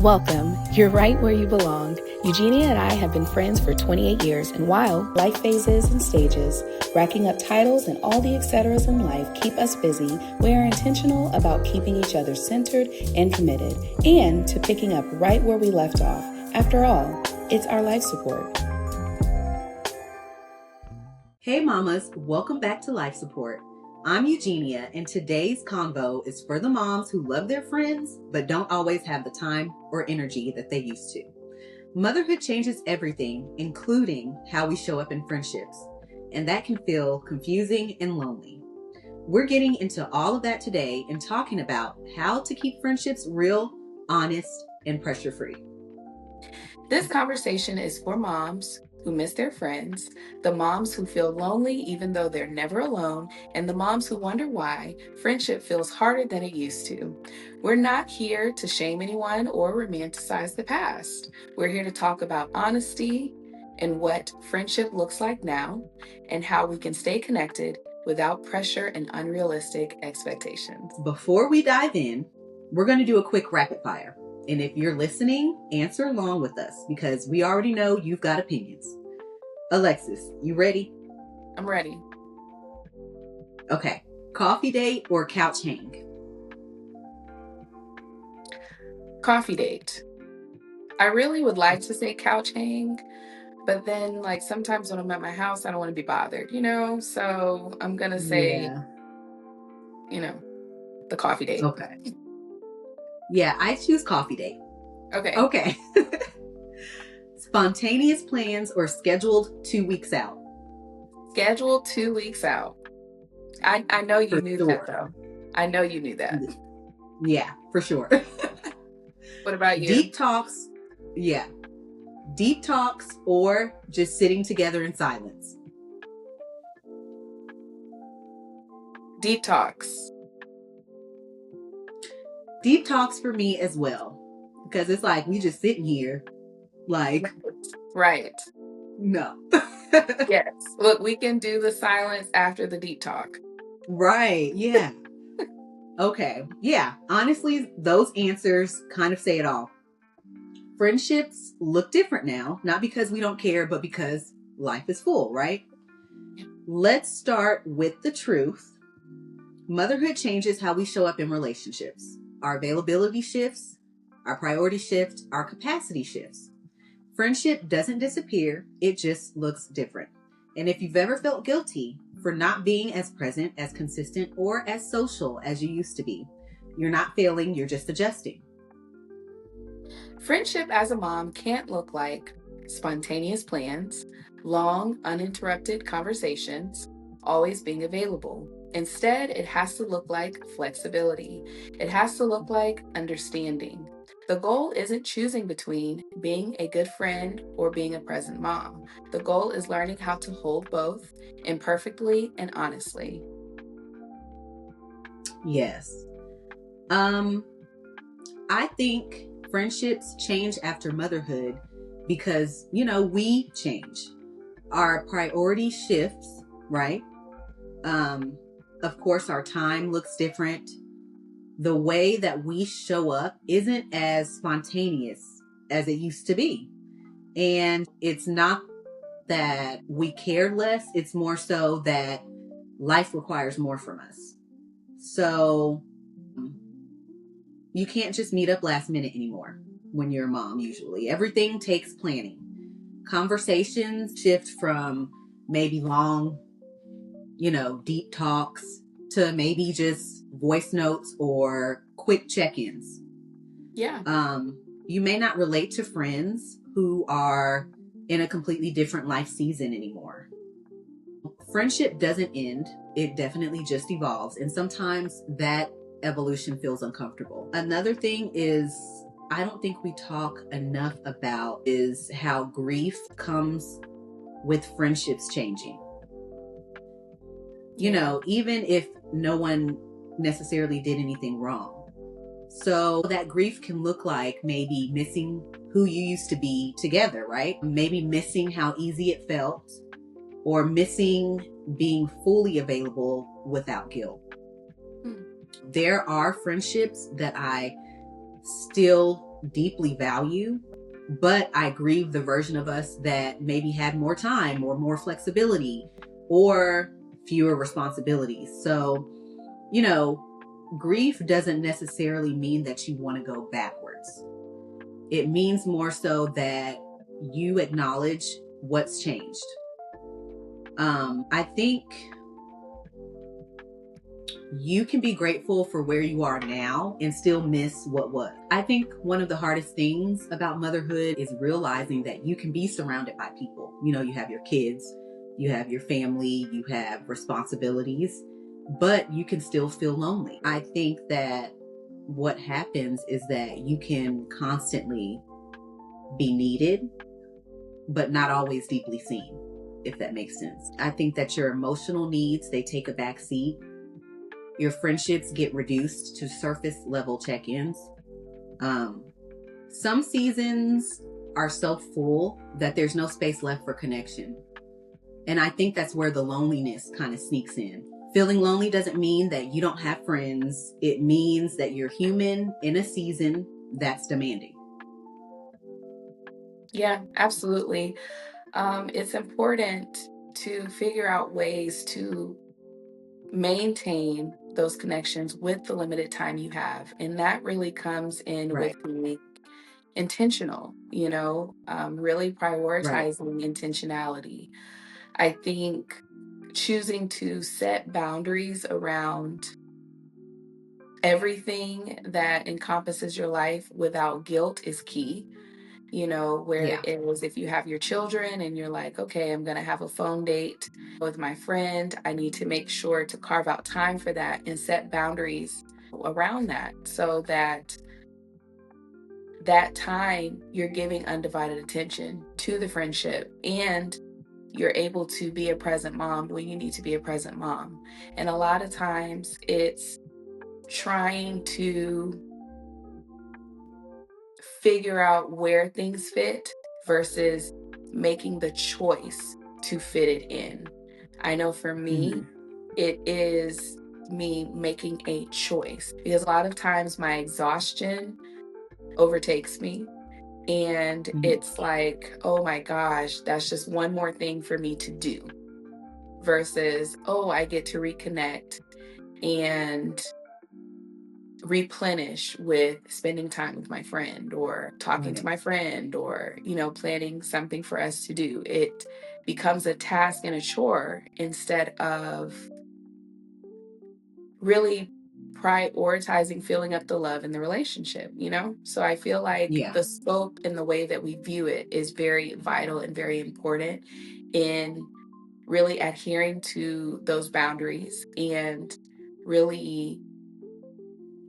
Welcome. You're right where you belong. Eugenia and I have been friends for 28 years, and while life phases and stages, racking up titles and all the etceteras in life keep us busy, we are intentional about keeping each other centered and committed, and to picking up right where we left off. After all, it's our life support. Hey mamas, welcome back to Life Support. I'm Eugenia, and today's convo is for the moms who love their friends but don't always have the time or energy that they used to. Motherhood changes everything, including how we show up in friendships, and that can feel confusing and lonely. We're getting into all of that today and talking about how to keep friendships real, honest, and pressure-free. This conversation is for moms who miss their friends, the moms who feel lonely even though they're never alone, and the moms who wonder why friendship feels harder than it used to. We're not here to shame anyone or romanticize the past. We're here to talk about honesty and what friendship looks like now, and how we can stay connected without pressure and unrealistic expectations. Before we dive in, we're going to do a quick rapid fire. And if you're listening, answer along with us because we already know you've got opinions. Alexis, you ready? I'm ready. Okay. Coffee date or couch hang? Coffee date. I really would like to say couch hang, but then sometimes when I'm at my house, I don't want to be bothered, So I'm going to say, the coffee date. Okay. Yeah, I choose coffee date. Okay. Spontaneous plans or scheduled 2 weeks out? Scheduled 2 weeks out. I know you knew that, though. I know you knew that. Yeah, for sure. What about you? Deep talks. Yeah. Deep talks or just sitting together in silence? Deep talks. Deep talks for me as well. Because it's like we just sitting here Right. No. Yes. Look, we can do the silence after the deep talk. Right. Yeah. Okay. Yeah. Honestly, those answers kind of say it all. Friendships look different now, not because we don't care, but because life is full, right? Let's start with the truth. Motherhood changes how we show up in relationships. Our availability shifts, our priority shift, our capacity shifts. Friendship doesn't disappear, it just looks different. And if you've ever felt guilty for not being as present, as consistent, or as social as you used to be, you're not failing, you're just adjusting. Friendship as a mom can't look like spontaneous plans, long, uninterrupted conversations, always being available. Instead, it has to look like flexibility. It has to look like understanding. The goal isn't choosing between being a good friend or being a present mom. The goal is learning how to hold both imperfectly and honestly. Yes. I think friendships change after motherhood because, we change. Our priority shifts, right? Of course, our time looks different. The way that we show up isn't as spontaneous as it used to be. And it's not that we care less, it's more so that life requires more from us. So you can't just meet up last minute anymore when you're a mom, usually. Everything takes planning. Conversations shift from maybe long, deep talks to maybe just voice notes or quick check-ins. Yeah. You may not relate to friends who are in a completely different life season anymore. Friendship doesn't end. It definitely just evolves. And sometimes that evolution feels uncomfortable. Another thing is, I don't think we talk enough about is how grief comes with friendships changing. Even if no one necessarily did anything wrong. So that grief can look like maybe missing who you used to be together, right? Maybe missing how easy it felt, or missing being fully available without guilt. There are friendships that I still deeply value, but I grieve the version of us that maybe had more time or more flexibility or fewer responsibilities. So, you know, grief doesn't necessarily mean that you want to go backwards. It means more so that you acknowledge what's changed. I think you can be grateful for where you are now and still miss what was. I think one of the hardest things about motherhood is realizing that you can be surrounded by people. You know, you have your kids, you have your family, you have responsibilities, but you can still feel lonely. I think that what happens is that you can constantly be needed, but not always deeply seen, if that makes sense. I think that your emotional needs, they take a back seat. Your friendships get reduced to surface level check-ins. Um, some seasons are so full that there's no space left for connection. And I think that's where the loneliness kind of sneaks in. Feeling lonely doesn't mean that you don't have friends. It means that you're human in a season that's demanding. Yeah, absolutely. It's important to figure out ways to maintain those connections with the limited time you have. And that really comes in Right, with being intentional, really right. prioritizing intentionality. I think choosing to set boundaries around everything that encompasses your life without guilt is key. Where Yeah, it was if you have your children and you're like, okay, I'm going to have a phone date with my friend, I need to make sure to carve out time for that and set boundaries around that so that that time you're giving undivided attention to the friendship and you're able to be a present mom when you need to be a present mom. And a lot of times it's trying to figure out where things fit versus making the choice to fit it in. I know for me, mm-hmm. it is me making a choice because a lot of times my exhaustion overtakes me. And Mm-hmm. it's like, oh my gosh, that's just one more thing for me to do versus, oh, I get to reconnect and replenish with spending time with my friend or talking to Right. my friend or planning something for us to do. It becomes a task and a chore instead of really prioritizing filling up the love in the relationship. So I feel like Yeah, the scope and the way that we view it is very vital and very important in really adhering to those boundaries and really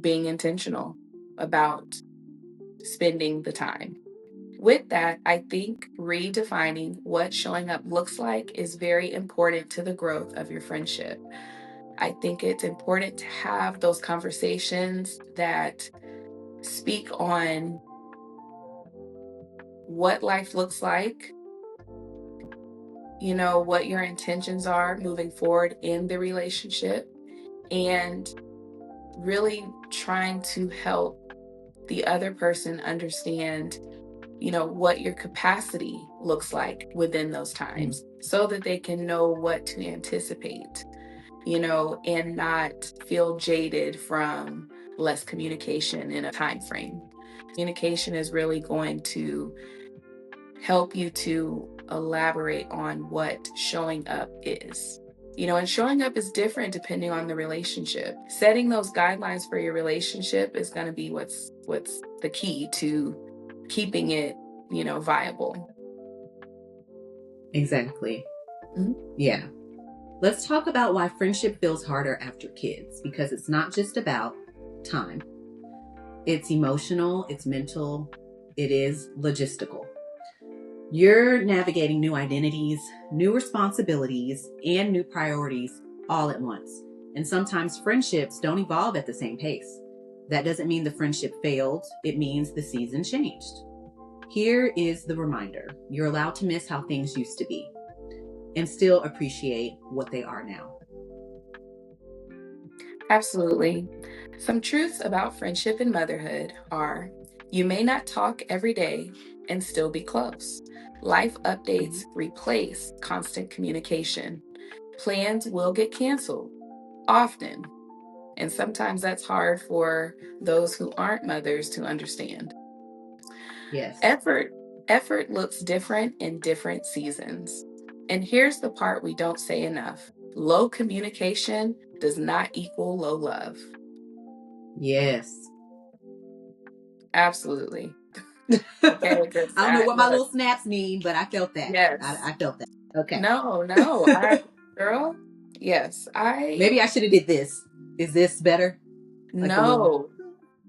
being intentional about spending the time. With that, I think redefining what showing up looks like is very important to the growth of your friendship. I think it's important to have those conversations that speak on what life looks like, what your intentions are moving forward in the relationship, and really trying to help the other person understand what your capacity looks like within those mm, times so that they can know what to anticipate, and not feel jaded from less communication in a time frame. Communication is really going to help you to elaborate on what showing up is. And showing up is different depending on the relationship. Setting those guidelines for your relationship is going to be what's the key to keeping it, viable. exactly. Mhm. Yeah. Let's talk about why friendship feels harder after kids, because it's not just about time. It's emotional, it's mental, it is logistical. You're navigating new identities, new responsibilities, and new priorities all at once. And sometimes friendships don't evolve at the same pace. That doesn't mean the friendship failed, it means the season changed. Here is the reminder: you're allowed to miss how things used to be and still appreciate what they are now. Absolutely. Some truths about friendship and motherhood are You may not talk every day and still be close. Life Mhm. updates replace constant communication. Plans will get canceled often. And sometimes that's hard for those who aren't mothers to understand. Yes. Effort effort looks different in different seasons. And here's the part we don't say enough. Low communication does not equal low love. Yes. Absolutely. Okay, I because don't know that what my look, little snaps mean, but I felt that. yes. I felt that. Okay. No, no. Girl, yes. Maybe I should have did this. Is this better? Like a little.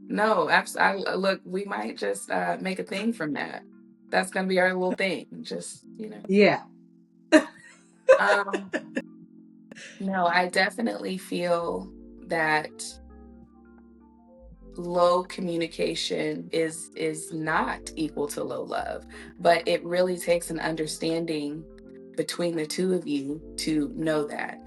No, no. Absolutely. Look, we might just make a thing from that. That's gonna be our little thing. Just, Yeah. Um, no, I definitely feel that low communication is not equal to low love, but it really takes an understanding between the two of you to know that.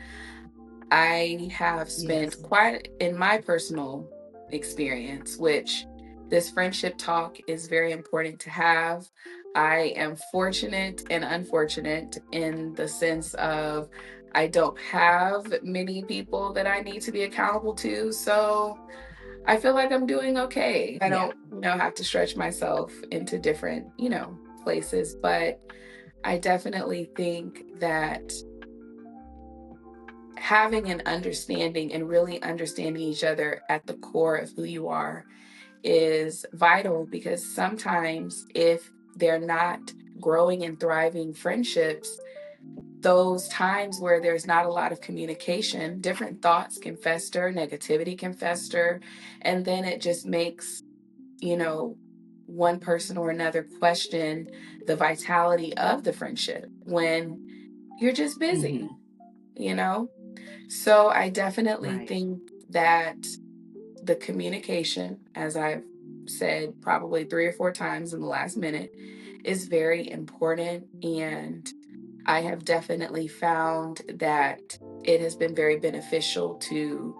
I have spent Yes. quite in my personal experience, which this friendship talk is very important to have. I am fortunate and unfortunate in the sense of I don't have many people that I need to be accountable to. So I feel like I'm doing okay. I Yeah. don't, have to stretch myself into different, places, but I definitely think that having an understanding and really understanding each other at the core of who you are is vital because sometimes if they're not growing and thriving friendships, those times where there's not a lot of communication, different thoughts can fester, negativity can fester, and then it just makes, you know, one person or another question the vitality of the friendship when you're just busy, Hmm. you know? So I definitely Right. think that the communication, as I've said probably 3 or 4 times in the last minute, is very important. And I have definitely found that it has been very beneficial to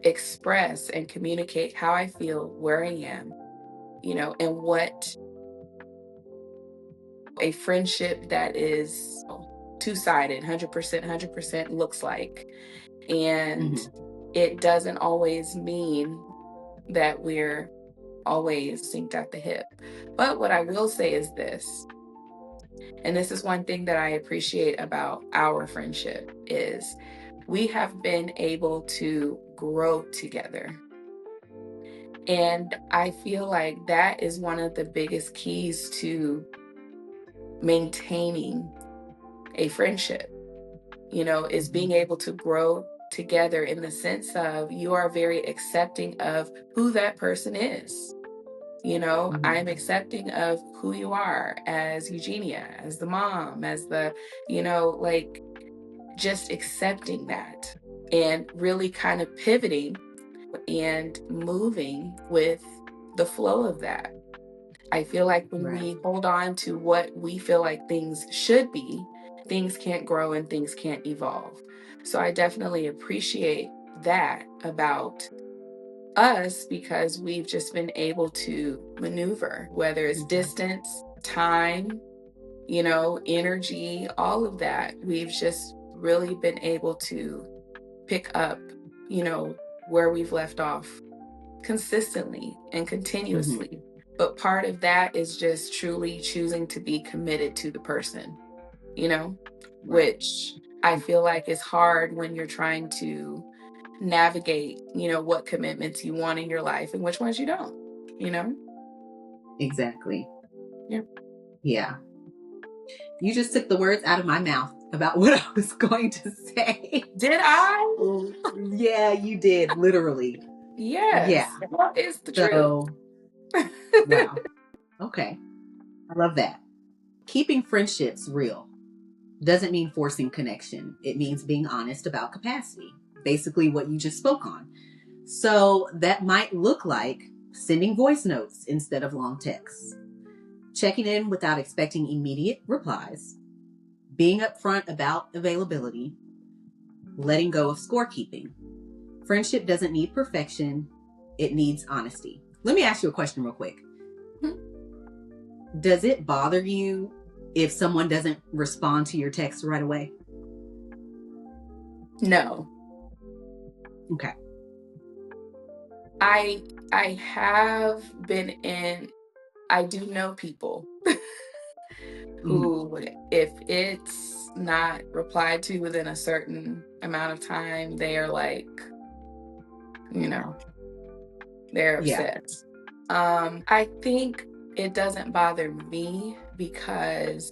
express and communicate how I feel, where I am, and what a friendship that is two-sided, 100%, 100% looks like. And Hmm. it doesn't always mean that we're always synced at the hip. But what I will say is this, and this is one thing that I appreciate about our friendship is we have been able to grow together. And I feel like that is one of the biggest keys to maintaining a friendship, is being Hmm. able to grow together in the sense of you are very accepting of who that person is. I'm Hmm. accepting of who you are as Eugenia, as the mom, as like just accepting that and really kind of pivoting and moving with the flow of that. I feel like when Right. we hold on to what we feel like things should be, things can't grow and things can't evolve. So I definitely appreciate that about us because we've just been able to maneuver, whether it's Hmm. distance, time, energy, all of that. We've just really been able to pick up, where we've left off consistently and Hmm. continuously. But part of that is just truly choosing to be committed to the person, you know, Right. which I feel like is hard when you're trying to navigate, what commitments you want in your life and which ones you don't, you know? Exactly. Yeah. Yeah. You just took the words out of my mouth about what I was going to say. Did I? Oh, yeah, you did, literally. Yeah. Yes. What is the truth? So, wow. Okay. I love that. Keeping friendships real doesn't mean forcing connection. It means being honest about capacity. Basically, what you just spoke on. So, that might look like sending voice notes instead of long texts, checking in without expecting immediate replies, being upfront about availability, letting go of scorekeeping. Friendship doesn't need perfection, it needs honesty. Let me ask you a question real quick. Mhm. Does it bother you if someone doesn't respond to your text right away? No. Okay. I I have been in I do know people Mhm. who, if it's not replied to within a certain amount of time, they are like, you know, they're Yeah. upset. I think it doesn't bother me because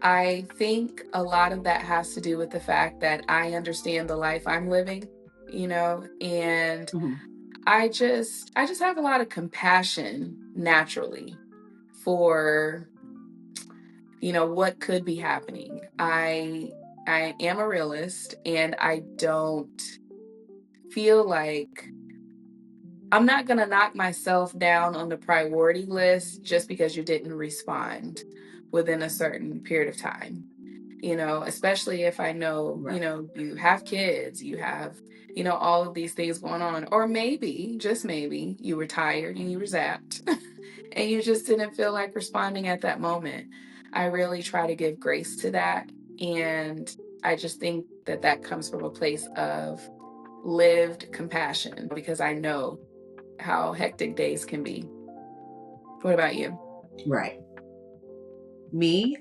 I think a lot of that has to do with the fact that I understand the life I'm living, and Mhm. I just have a lot of compassion naturally for, what could be happening. I am a realist and I don't feel like I'm not going to knock myself down on the priority list just because you didn't respond within a certain period of time. Especially if I know, Right. you have kids, you have, all of these things going on. Or maybe, just maybe, you were tired and you were zapped and you just didn't feel like responding at that moment. I really try to give grace to that. And I just think that that comes from a place of lived compassion because I know how hectic days can be. What about you? Right. Me,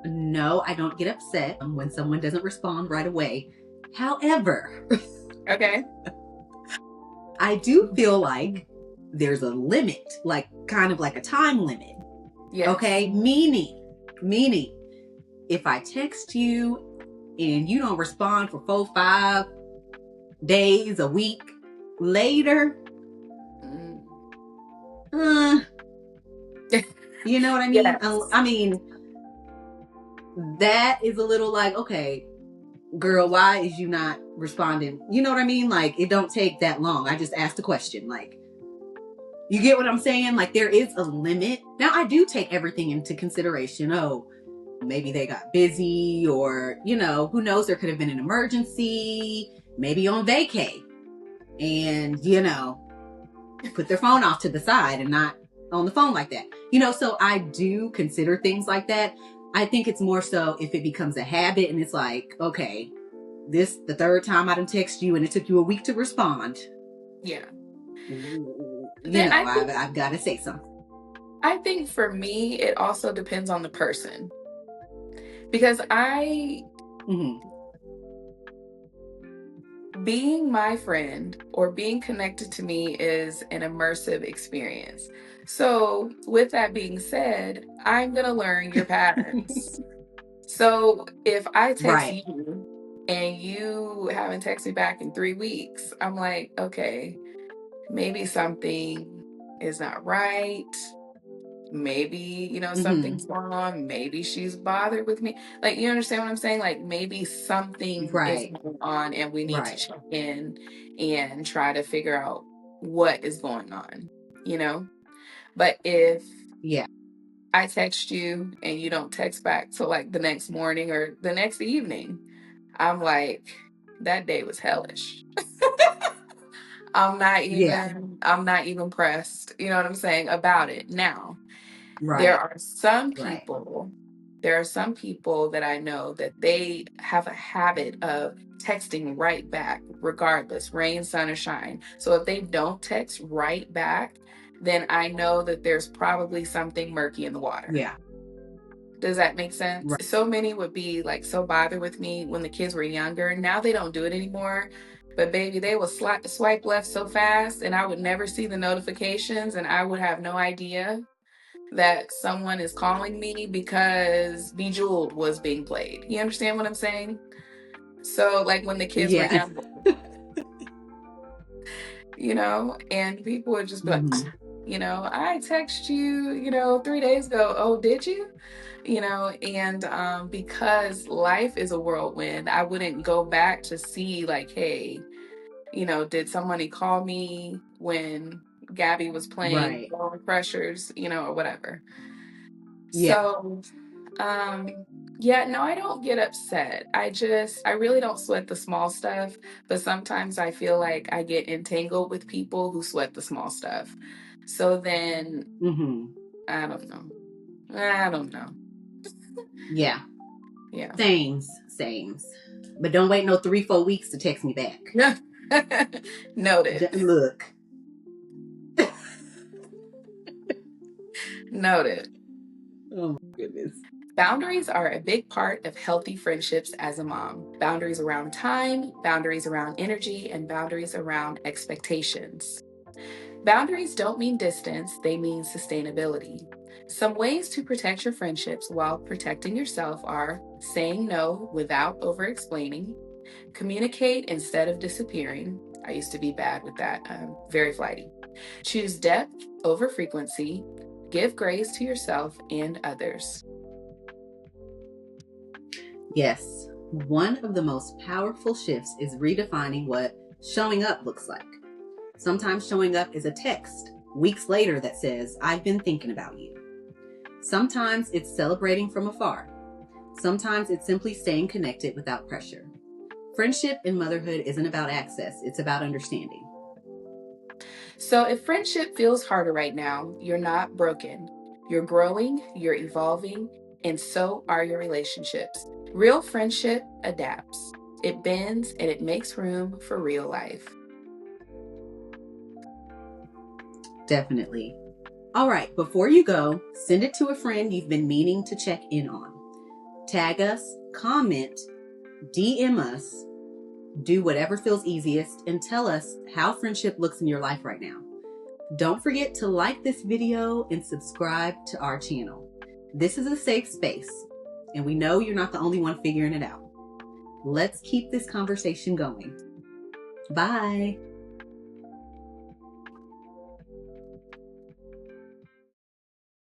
no, I don't get upset when someone doesn't respond right away. However, Okay. I do feel like there's a limit, like kind of like a time limit. Yes. Okay? Meaning, if I text you and you don't respond for 4, 5 days, a week later, Mm. uh, you know what I mean? Yes. I mean, that is a little like, okay, girl, why is you not responding? You know what I mean? Like, it don't take that long. I just asked a question. Like, you get what I'm saying? Like, there is a limit. Now, I do take everything into consideration. Oh, maybe they got busy, or, who knows? There could have been an emergency, maybe on vacay, and, put their phone off to the side and not on the phone like that. So I do consider things like that. I think it's more so if it becomes a habit and it's like, okay, this the third time I didn't text you and it took you a week to respond. Yeah. Then I've got to say something. I think for me it also depends on the person because I Hmm. being my friend or being connected to me is an immersive experience. So, with that being said, I'm going to learn your patterns. So, if I text Right. you and you haven't texted me back in 3 weeks, I'm like, okay, maybe something is not right. Maybe, Hmm. something's going on. Maybe she's bothered with me. Like, you understand what I'm saying? Like, maybe something is Right. going on and we need to Right. check in and try to figure out what is going on, you know? But if Yeah. I text you and you don't text back till like the next morning or the next evening, I'm like, that day was hellish. Yeah. I'm not even pressed, you know what I'm saying, about it. Now, there Right. are some Right. people there are some people that I know that they have a habit of texting right back regardless, rain, sun, or shine. So if they don't text right back, then I know that there's probably something murky in the water. Yeah. Does that make sense? Right. So many would be like so bothered with me when the kids were younger. Now they don't do it anymore. But baby, they will swipe left so fast, and I would never see the notifications, and I would have no idea that someone is calling me because Bejeweled was being played. You understand what I'm saying? So, like when the kids were Yeah. young, and people would just be like, Hmm. I text you, 3 days ago. Oh, did you? And because life is a whirlwind, I wouldn't go back to see, like, hey, did somebody call me when Gabby was playing Right. Lower Pressures, or whatever. Yeah. So Um, yeah, no, I don't get upset. I really don't sweat the small stuff, but sometimes I feel like I get entangled with people who sweat the small stuff. So then, Mm-hmm. I don't know. I don't know. Yeah. Yeah. Sames. But don't wait no 3-4 weeks to text me back. Noted. Look. Noted. Oh my goodness. Boundaries are a big part of healthy friendships as a mom. Boundaries around time, boundaries around energy, and boundaries around expectations. Boundaries don't mean distance, they mean sustainability. Some ways to protect your friendships while protecting yourself are saying no without over explaining, communicate instead of disappearing. I used to be bad with that, very flighty. Choose depth over frequency, give grace to yourself and others. Yes. One of the most powerful shifts is redefining what showing up looks like. Sometimes showing up is a text weeks later that says, I've been thinking about you. Sometimes it's celebrating from afar. Sometimes it's simply staying connected without pressure. Friendship in motherhood isn't about access, it's about understanding. So if friendship feels harder right now, you're not broken. You're growing, you're evolving, and so are your relationships. Real friendship adapts, it bends, and it makes room for real life. Definitely. All right, before you go, send it to a friend you've been meaning to check in on. Tag us, comment, DM us, do whatever feels easiest, and tell us how friendship looks in your life right now. Don't forget to like this video and subscribe to our channel. This is a safe space, and we know you're not the only one figuring it out. Let's keep this conversation going. Bye.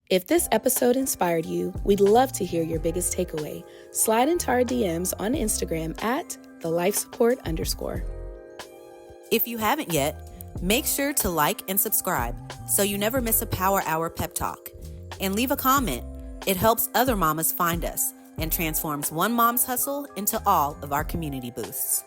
If this episode inspired you, we'd love to hear your biggest takeaway. Slide into our DMs on Instagram at @thelifesupport_. If you haven't yet, make sure to like and subscribe so you never miss a Power Hour pep talk. And leave a comment. It helps other mamas find us and transforms one mom's hustle into all of our community boosts.